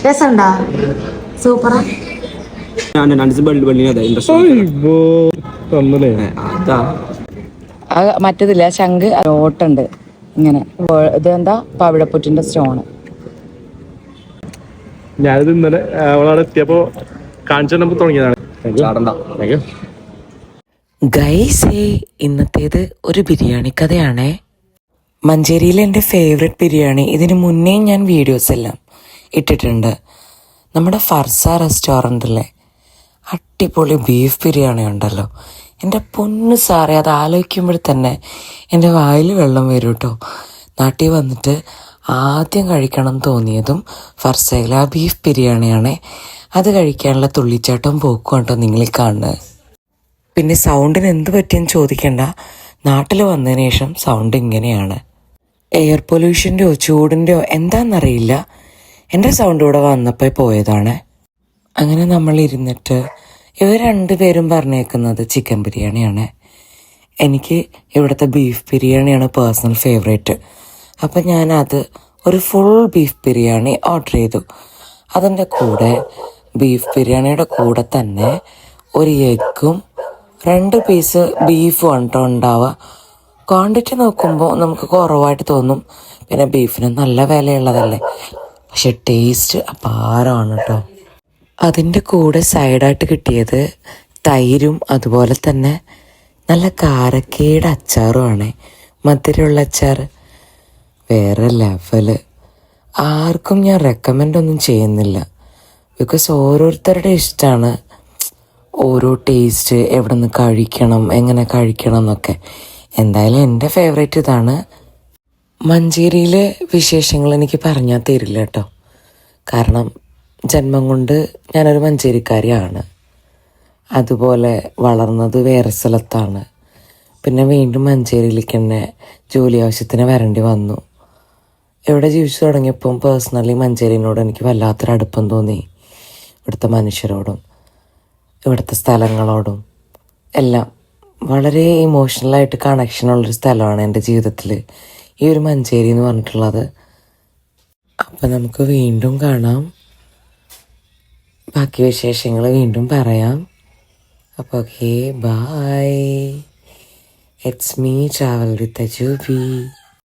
രസമുണ്ടാ? സൂപ്പറാ. മറ്റേതില്ല ശംഖ് ഓട്ടുണ്ട് ഇങ്ങനെ. ഇതെന്താ പവിഴപ്പുറ്റിന്റെ സ്റ്റോണ്. ഞാനിത് ഇന്നലെ അവളവിടെ എത്തിയപ്പോ കാണിച്ചു തുടങ്ങിയതാണ്. ഗൈസേ, ഇന്നത്തേത് ഒരു ബിരിയാണി കഥയാണേ. മഞ്ചേരിയിലെ എൻ്റെ ഫേവറേറ്റ് ബിരിയാണി. ഇതിന് മുന്നേ ഞാൻ വീഡിയോസ് എല്ലാം ഇട്ടിട്ടുണ്ട്. നമ്മുടെ ഫർസ റെസ്റ്റോറൻറ്റിലെ അടിപൊളി ബീഫ് ബിരിയാണി ഉണ്ടല്ലോ, എൻ്റെ പൊന്നു സാറേ, അത് ആലോചിക്കുമ്പോൾ തന്നെ എൻ്റെ വായിൽ വെള്ളം വരും കേട്ടോ. നാട്ടിൽ വന്നിട്ട് ആദ്യം കഴിക്കണം തോന്നിയതും ഫർസയിലെ ആ ബീഫ് ബിരിയാണിയാണേ. അത് കഴിക്കാനുള്ള തുള്ളിച്ചാട്ടം പോക്കും കേട്ടോ നിങ്ങളീ കാണുന്നത്. പിന്നെ സൗണ്ടിന് എന്ത് പറ്റിയെന്ന് ചോദിക്കേണ്ട, നാട്ടിൽ വന്നതിന് ശേഷം സൗണ്ട് ഇങ്ങനെയാണ്. എയർ പൊല്യൂഷൻ്റെയോ ചൂടിൻ്റെയോ എന്താണെന്നറിയില്ല, എൻ്റെ സൗണ്ട് ഇവിടെ വന്നപ്പോൾ പോയതാണ്. അങ്ങനെ നമ്മൾ ഇരുന്നിട്ട് ഇവർ രണ്ടുപേരും പറഞ്ഞേക്കുന്നത് ചിക്കൻ ബിരിയാണിയാണ്. എനിക്ക് ഇവിടുത്തെ ബീഫ് ബിരിയാണിയാണ് പേഴ്സണൽ ഫേവറേറ്റ്. അപ്പം ഞാനത് ഒരു ഫുൾ ബീഫ് ബിരിയാണി ഓർഡർ ചെയ്തു. അതിൻ്റെ കൂടെ ബീഫ് ബിരിയാണിയുടെ കൂടെ തന്നെ ഒരു എഗ്ഗും 2 പീസ് ബീഫും കേട്ടോ ഉണ്ടാവുക. ക്വാണ്ടിറ്റി നോക്കുമ്പോൾ നമുക്ക് കുറവായിട്ട് തോന്നും, പിന്നെ ബീഫിന് നല്ല വിലയുള്ളതല്ലേ, പക്ഷെ ടേസ്റ്റ് അപാരമാണ് കേട്ടോ. അതിൻ്റെ കൂടെ സൈഡായിട്ട് കിട്ടിയത് തൈരും അതുപോലെ തന്നെ നല്ല കാരക്കയുടെ അച്ചാറുമാണ്. മധുരമുള്ള അച്ചാർ വേറെ ലെവല്. ആർക്കും ഞാൻ റെക്കമെൻഡ് ഒന്നും ചെയ്യുന്നില്ല, ബിക്കോസ് ഓരോരുത്തരുടെ ഇഷ്ടമാണ് ഓരോ ടേസ്റ്റ്, എവിടെ നിന്ന് കഴിക്കണം, എങ്ങനെ കഴിക്കണം എന്നൊക്കെ. എന്തായാലും എൻ്റെ ഫേവറേറ്റ് ഇതാണ്. മഞ്ചേരിയിലെ വിശേഷങ്ങൾ എനിക്ക് പറഞ്ഞാൽ തരില്ല കേട്ടോ, കാരണം ജന്മം കൊണ്ട് ഞാനൊരു മഞ്ചേരിക്കാരിയാണ്. അതുപോലെ വളർന്നത് വേറെ സ്ഥലത്താണ്. പിന്നെ വീണ്ടും മഞ്ചേരിയിലേക്ക് തന്നെ ജോലി ആവശ്യത്തിന് വരേണ്ടി വന്നു. ഇവിടെ ജീവിച്ചു തുടങ്ങിയപ്പം പേഴ്സണലി മഞ്ചേരിനോട് എനിക്ക് വല്ലാത്തൊരു അടുപ്പം തോന്നി. ഇവിടുത്തെ മനുഷ്യരോടും ഇവിടുത്തെ സ്ഥലങ്ങളോടും എല്ലാം വളരെ ഇമോഷണലായിട്ട് കണക്ഷനുള്ളൊരു സ്ഥലമാണ് എൻ്റെ ജീവിതത്തിൽ ഈ ഒരു മഞ്ചേരി എന്ന് പറഞ്ഞിട്ടുള്ളത്. അപ്പം നമുക്ക് വീണ്ടും കാണാം, ബാക്കി വിശേഷങ്ങൾ വീണ്ടും പറയാം. അപ്പോൾ okay, bye. It's me travel with അജൂബി.